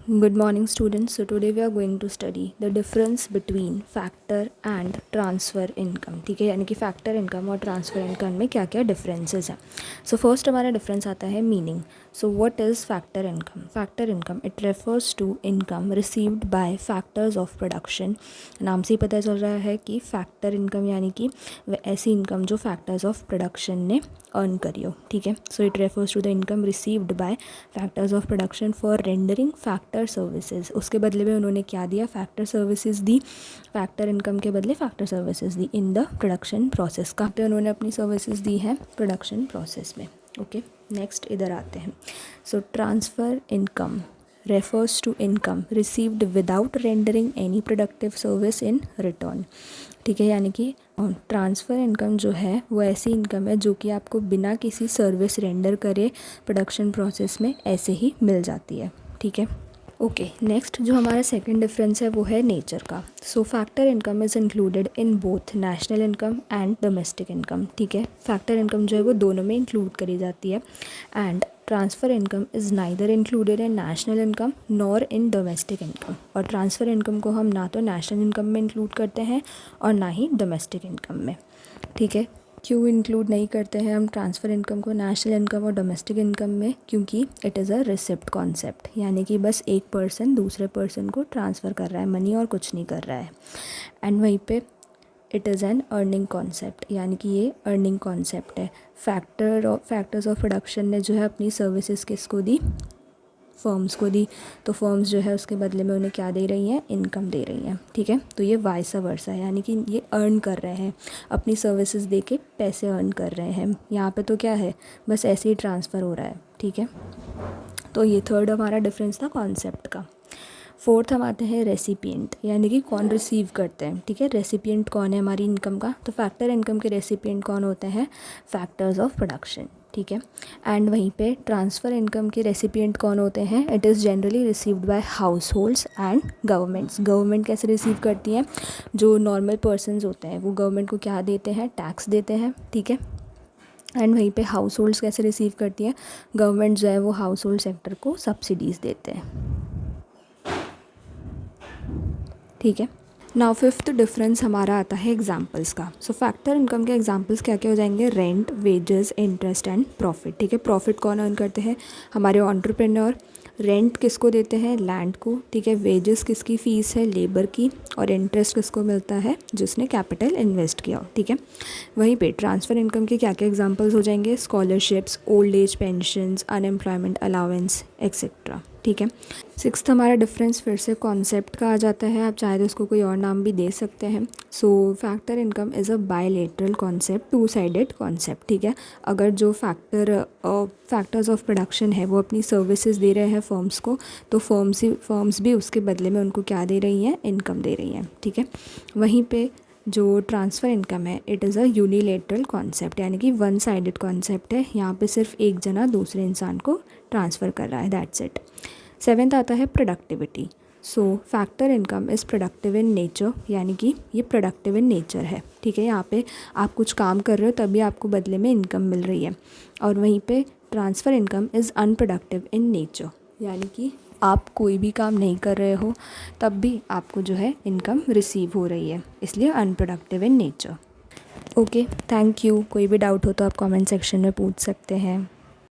Good morning students. So today we are going to study the difference between factor and transfer income. ठीक है, यानी कि factor income और transfer income में क्या क्या डिफरेंसेस हैं. सो फर्स्ट हमारा डिफरेंस आता है meaning. So what is factor income? Factor income it refers to income received by factors of production. नाम से ही पता चल रहा है कि फैक्टर इनकम यानी कि वह ऐसी इनकम जो फैक्टर्स ऑफ प्रोडक्शन ने अर्न करी हो. ठीक है, so it refers to the income received by factors of production for rendering factor services. उसके बदले में उन्होंने क्या दिया? फैक्टर सर्विसेज दी. फैक्टर इनकम के बदले फैक्टर सर्विसेज दी इन द प्रोडक्शन प्रोसेस. कहाँ पे उन्होंने अपनी सर्विसेज दी हैं? प्रोडक्शन प्रोसेस में. ओके, नेक्स्ट इधर आते हैं. So transfer income refers to income received without rendering any productive service in return. ठीक है, यानी कि ट्रांसफ़र इनकम जो है वो ऐसी इनकम है जो कि आपको बिना किसी सर्विस रेंडर करे प्रोडक्शन प्रोसेस में ऐसे ही मिल जाती है. ठीक है, ओके. नेक्स्ट जो हमारा सेकंड डिफरेंस है वो है नेचर का. So factor income is included in both national income and domestic income. ठीक है, फैक्टर इनकम जो है वो दोनों में इंक्लूड करी जाती है. And transfer income is neither included in national income nor in domestic income. और ट्रांसफ़र इनकम को हम ना तो नेशनल इनकम में इंक्लूड करते हैं और ना ही डोमेस्टिक इनकम में. ठीक है, क्यों इंक्लूड नहीं करते हैं हम ट्रांसफ़र इनकम को नेशनल इनकम और डोमेस्टिक इनकम में? क्योंकि it is a receipt concept, यानी कि बस एक पर्सन दूसरे पर्सन को ट्रांसफ़र कर रहा है मनी और कुछ नहीं कर रहा है. एंड वहीं पे it is an earning concept, यानी कि ये अर्निंग कॉन्सेप्ट है. फैक्टर्स ऑफ प्रोडक्शन ने जो है अपनी सर्विसेज किसको दी? फर्म्स को दी. तो फर्म्स जो है उसके बदले में उन्हें क्या दे रही हैं? इनकम दे रही हैं. ठीक है, तो ये वाइस वर्सा है, यानी कि ये अर्न कर रहे हैं, अपनी सर्विसेज दे के पैसे अर्न कर रहे हैं. यहाँ पे तो क्या है, बस ऐसे ही ट्रांसफ़र हो रहा है. ठीक है, तो ये थर्ड हमारा डिफरेंस था कॉन्सेप्ट का. फोर्थ हम आते हैं रेसिपिएंट, यानी कि कौन रिसीव करते हैं. ठीक है, रेसिपिएंट कौन है हमारी इनकम का? तो फैक्टर इनकम के रेसिपिएंट कौन होते हैं? Factors of production. ठीक है, एंड वहीं पे ट्रांसफ़र इनकम के रेसिपिएंट कौन होते हैं? It is generally received by house holds and governments. Government कैसे रिसीव करती हैं? जो नॉर्मल पर्सनस होते हैं वो गवर्नमेंट को क्या देते हैं? टैक्स देते हैं. ठीक है, एंड वहीं पे हाउस होल्ड्स कैसे रिसीव करती हैं? गवर्नमेंट जो है वो हाउस होल्ड सेक्टर को सब्सिडीज़ देते हैं. ठीक है, नाउ फिफ्थ डिफरेंस हमारा आता है एग्जाम्पल्स का. सो फैक्टर इनकम के एग्जाम्पल्स क्या क्या हो जाएंगे? Rent, wages, interest and profit. ठीक है, प्रॉफिट कौन अर्न करते हैं? हमारे एंटरप्रेन्योर. रेंट किसको देते हैं? लैंड को. ठीक है, वेजेस किसकी फ़ीस है? लेबर की. और इंटरेस्ट किसको मिलता है? जिसने कैपिटल इन्वेस्ट किया. ठीक है, वहीं पे ट्रांसफ़र इनकम के क्या क्या एग्जांपल्स हो जाएंगे? Scholarships, old age pensions, unemployment allowance etcetera. ठीक है, सिक्स्थ हमारा डिफरेंस फिर से कॉन्सेप्ट का आ जाता है. आप चाहे तो उसको कोई और नाम भी दे सकते हैं. So factor income is a bilateral concept, two sided concept. ठीक है, अगर जो फैक्टर्स ऑफ प्रोडक्शन है वो अपनी सर्विसेज दे रहे हैं फर्म्स को, तो फर्म्स भी उसके बदले में उनको क्या दे रही हैं? इनकम दे रही हैं. ठीक है, वहीं पे जो ट्रांसफ़र इनकम है it is a unilateral concept, यानी कि वन साइडेड कॉन्सेप्ट है. यहाँ पे सिर्फ एक जना दूसरे इंसान को ट्रांसफ़र कर रहा है, दैट्स इट. सेवेंथ आता है productivity. So factor income is productive in nature, यानी कि ये प्रोडक्टिव इन नेचर है. ठीक है, यहाँ पे आप कुछ काम कर रहे हो तभी आपको बदले में इनकम मिल रही है. और वहीं पे transfer income is unproductive in nature, यानी कि आप कोई भी काम नहीं कर रहे हो तब भी आपको जो है इनकम रिसीव हो रही है, इसलिए unproductive in nature. Okay, thank you. कोई भी डाउट हो तो आप कमेंट सेक्शन में पूछ सकते हैं.